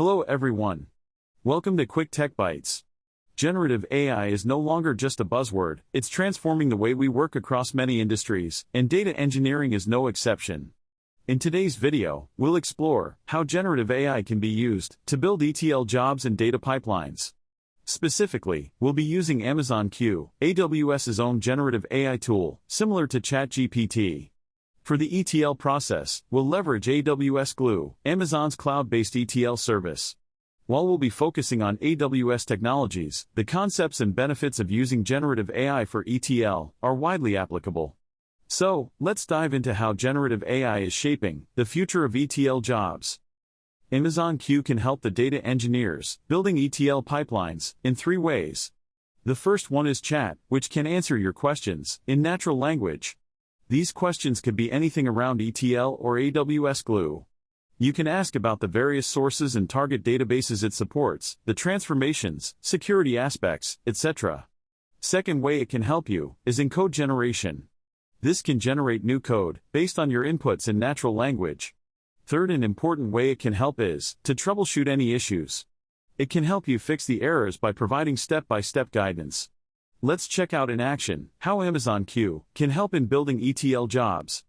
Hello everyone. Welcome to Quick Tech Bites. Generative AI is no longer just a buzzword, it's transforming the way we work across many industries, and data engineering is no exception. In today's video, we'll explore how generative AI can be used to build ETL jobs and data pipelines. Specifically, we'll be using Amazon Q, AWS's own generative AI tool, similar to ChatGPT. For the ETL process, we'll leverage AWS Glue, Amazon's cloud-based ETL service. While we'll be focusing on AWS technologies, the concepts and benefits of using generative AI for ETL are widely applicable. So, let's dive into how generative AI is shaping the future of ETL jobs. Amazon Q can help the data engineers building ETL pipelines in 3 ways. The first one is chat, which can answer your questions in natural language. These questions could be anything around ETL or AWS Glue. You can ask about the various sources and target databases it supports, the transformations, security aspects, etc. Second way it can help you is in code generation. This can generate new code based on your inputs in natural language. Third and important way it can help is to troubleshoot any issues. It can help you fix the errors by providing step-by-step guidance. Let's check out in action how Amazon Q can help in building ETL jobs.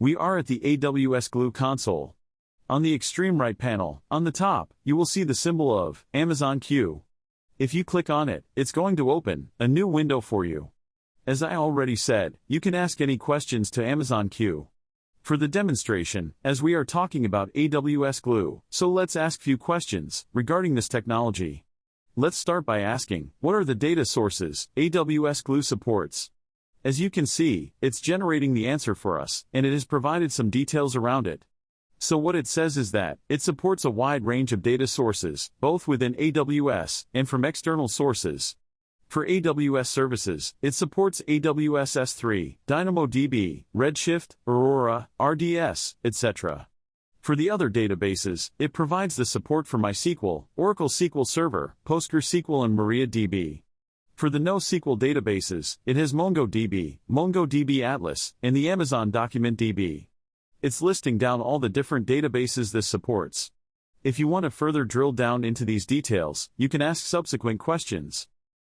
We are at the AWS Glue console. On the extreme right panel, on the top, you will see the symbol of Amazon Q. If you click on it, it's going to open a new window for you. As I already said, you can ask any questions to Amazon Q. For the demonstration, as we are talking about AWS Glue, so let's ask few questions regarding this technology. Let's start by asking, what are the data sources AWS Glue supports? As you can see, it's generating the answer for us, and it has provided some details around it. So what it says is that it supports a wide range of data sources, both within AWS and from external sources. For AWS services, it supports AWS S3, DynamoDB, Redshift, Aurora, RDS, etc. For the other databases, it provides the support for MySQL, Oracle SQL Server, PostgreSQL and MariaDB. For the NoSQL databases, it has MongoDB, MongoDB Atlas, and the Amazon Document DB. It's listing down all the different databases this supports. If you want to further drill down into these details, you can ask subsequent questions.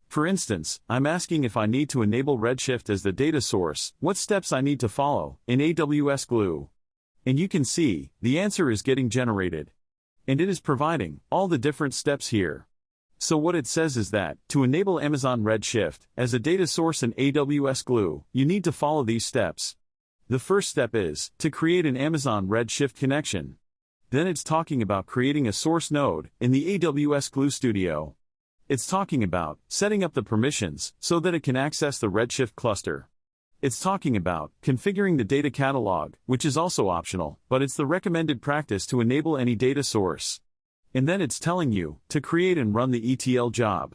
For instance, I'm asking if I need to enable Redshift as the data source, what steps I need to follow in AWS Glue. And you can see, the answer is getting generated. And it is providing all the different steps here. So what it says is that, to enable Amazon Redshift as a data source in AWS Glue, you need to follow these steps. The first step is to create an Amazon Redshift connection. Then it's talking about creating a source node in the AWS Glue Studio. It's talking about setting up the permissions so that it can access the Redshift cluster. It's talking about configuring the data catalog, which is also optional, but it's the recommended practice to enable any data source. And then it's telling you to create and run the ETL job.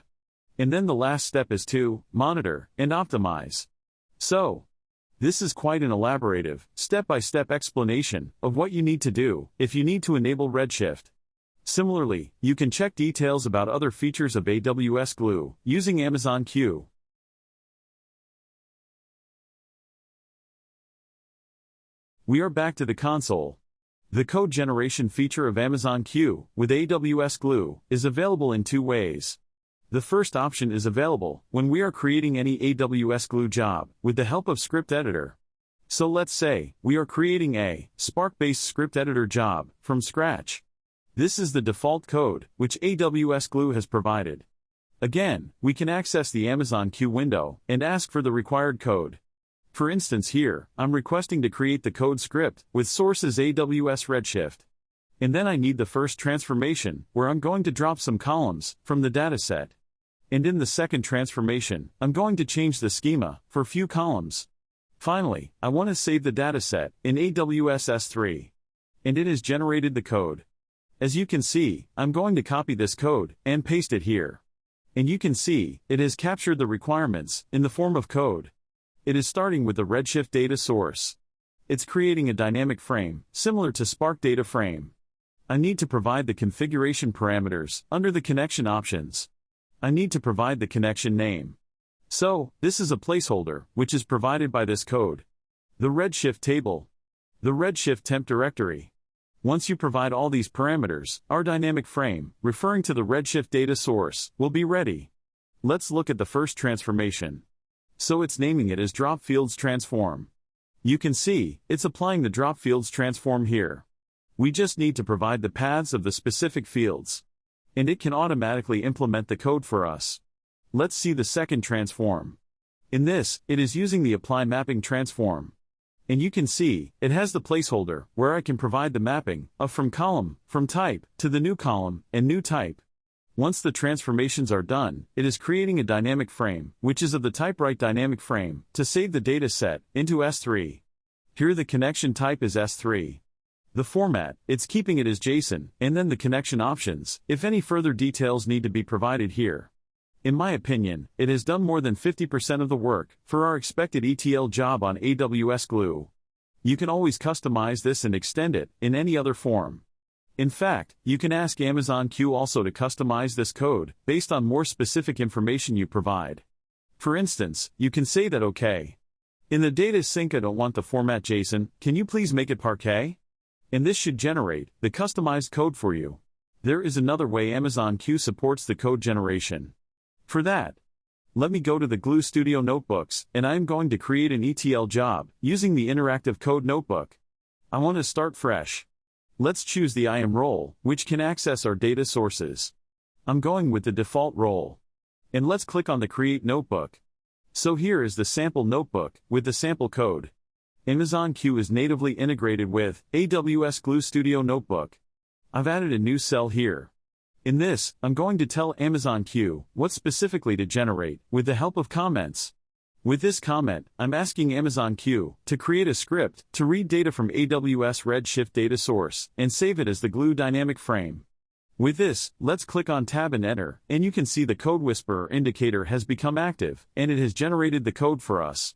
And then the last step is to monitor and optimize. So, this is quite an elaborative, step-by-step explanation of what you need to do if you need to enable Redshift. Similarly, you can check details about other features of AWS Glue using Amazon Q. We are back to the console. The code generation feature of Amazon Q with AWS Glue is available in 2 ways. The first option is available when we are creating any AWS Glue job with the help of Script Editor. So let's say we are creating a Spark-based script editor job from scratch. This is the default code, which AWS Glue has provided. Again, we can access the Amazon Q window and ask for the required code. For instance here, I'm requesting to create the code script with sources AWS Redshift. And then I need the first transformation, where I'm going to drop some columns from the dataset. And in the second transformation, I'm going to change the schema for few columns. Finally, I want to save the dataset in AWS S3. And it has generated the code. As you can see, I'm going to copy this code and paste it here. And you can see, it has captured the requirements in the form of code. It is starting with the Redshift data source. It's creating a dynamic frame, similar to Spark Data Frame. I need to provide the configuration parameters under the connection options. I need to provide the connection name. So, this is a placeholder, which is provided by this code. The Redshift table. The Redshift temp directory. Once you provide all these parameters, our dynamic frame, referring to the Redshift data source, will be ready. Let's look at the first transformation. So it's naming it as drop fields transform. You can see, it's applying the drop fields transform here. We just need to provide the paths of the specific fields. And it can automatically implement the code for us. Let's see the second transform. In this, it is using the apply mapping transform. And you can see, it has the placeholder, where I can provide the mapping, of from column, from type, to the new column, and new type. Once the transformations are done, it is creating a dynamic frame, which is of the type write dynamic frame, to save the data set, into S3. Here the connection type is S3. The format, it's keeping it as JSON, and then the connection options, if any further details need to be provided here. In my opinion, it has done more than 50% of the work, for our expected ETL job on AWS Glue. You can always customize this and extend it, in any other form. In fact, you can ask Amazon Q also to customize this code, based on more specific information you provide. For instance, you can say that OK. In the data sync I don't want the format JSON, can you please make it Parquet? And this should generate the customized code for you. There is another way Amazon Q supports the code generation. For that, let me go to the Glue Studio Notebooks, and I am going to create an ETL job, using the Interactive Code Notebook. I want to start fresh. Let's choose the IAM role, which can access our data sources. I'm going with the default role. And let's click on the Create Notebook. So here is the sample notebook, with the sample code. Amazon Q is natively integrated with AWS Glue Studio Notebook. I've added a new cell here. In this, I'm going to tell Amazon Q what specifically to generate, with the help of comments. With this comment, I'm asking Amazon Q to create a script to read data from AWS Redshift data source and save it as the Glue dynamic frame. With this, let's click on Tab and Enter, and you can see the Code Whisperer indicator has become active, and it has generated the code for us.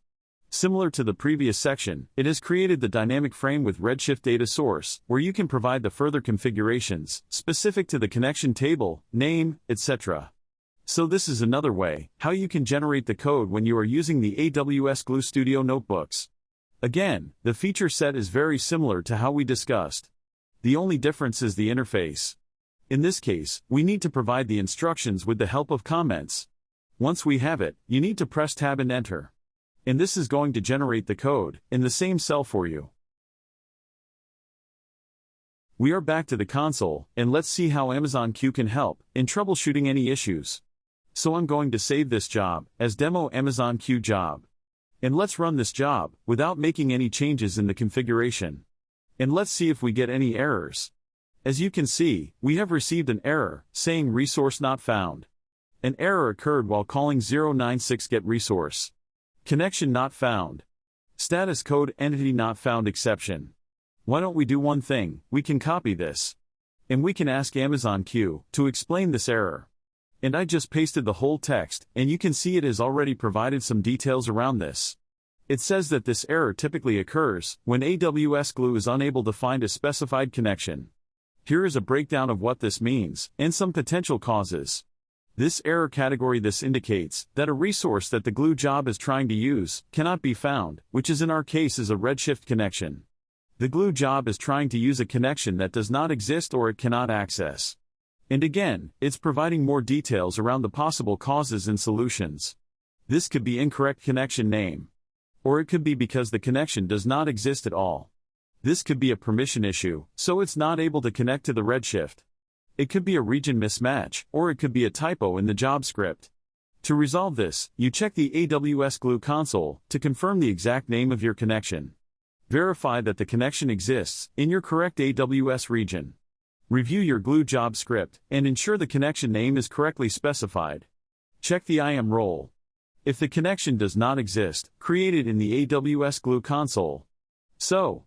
Similar to the previous section, it has created the dynamic frame with Redshift data source, where you can provide the further configurations, specific to the connection table, name, etc. So this is another way, how you can generate the code when you are using the AWS Glue Studio Notebooks. Again, the feature set is very similar to how we discussed. The only difference is the interface. In this case, we need to provide the instructions with the help of comments. Once we have it, you need to press Tab and Enter. And this is going to generate the code, in the same cell for you. We are back to the console, and let's see how Amazon Q can help, in troubleshooting any issues. So I'm going to save this job, as Demo Amazon Q job. And let's run this job, without making any changes in the configuration. And let's see if we get any errors. As you can see, we have received an error, saying resource not found. An error occurred while calling 096 get resource. Connection not found. Status code entity not found exception. Why don't we do one thing, we can copy this. And we can ask Amazon Q to explain this error. And I just pasted the whole text, and you can see it has already provided some details around this. It says that this error typically occurs when AWS Glue is unable to find a specified connection. Here is a breakdown of what this means, and some potential causes. This error category this indicates that a resource that the Glue job is trying to use cannot be found, which is in our case is a Redshift connection. The Glue job is trying to use a connection that does not exist or it cannot access. And again, it's providing more details around the possible causes and solutions. This could be incorrect connection name. Or it could be because the connection does not exist at all. This could be a permission issue, so it's not able to connect to the Redshift. It could be a region mismatch, or it could be a typo in the job script. To resolve this, you check the AWS Glue console to confirm the exact name of your connection. Verify that the connection exists in your correct AWS region. Review your Glue job script and ensure the connection name is correctly specified. Check the IAM role. If the connection does not exist, create it in the AWS Glue console. So,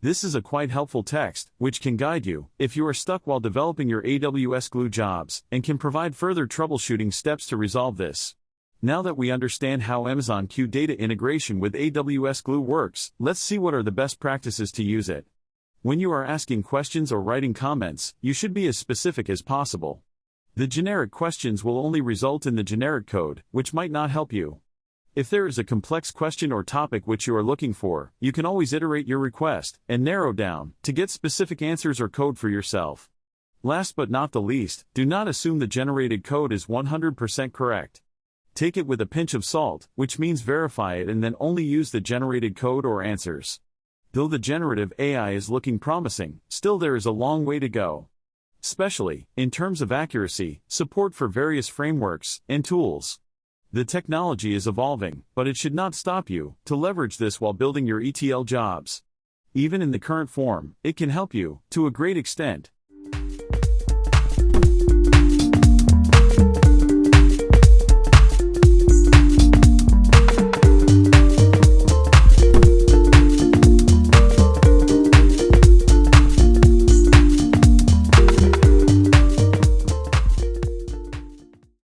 this is a quite helpful text, which can guide you if you are stuck while developing your AWS Glue jobs, and can provide further troubleshooting steps to resolve this. Now that we understand how Amazon Q data integration with AWS Glue works, let's see what are the best practices to use it. When you are asking questions or writing comments, you should be as specific as possible. The generic questions will only result in the generic code, which might not help you. If there is a complex question or topic which you are looking for, you can always iterate your request and narrow down to get specific answers or code for yourself. Last but not the least, do not assume the generated code is 100% correct. Take it with a pinch of salt, which means verify it and then only use the generated code or answers. Though the generative AI is looking promising, still there is a long way to go. Especially, in terms of accuracy, support for various frameworks, and tools. The technology is evolving, but it should not stop you to leverage this while building your ETL jobs. Even in the current form, it can help you, to a great extent,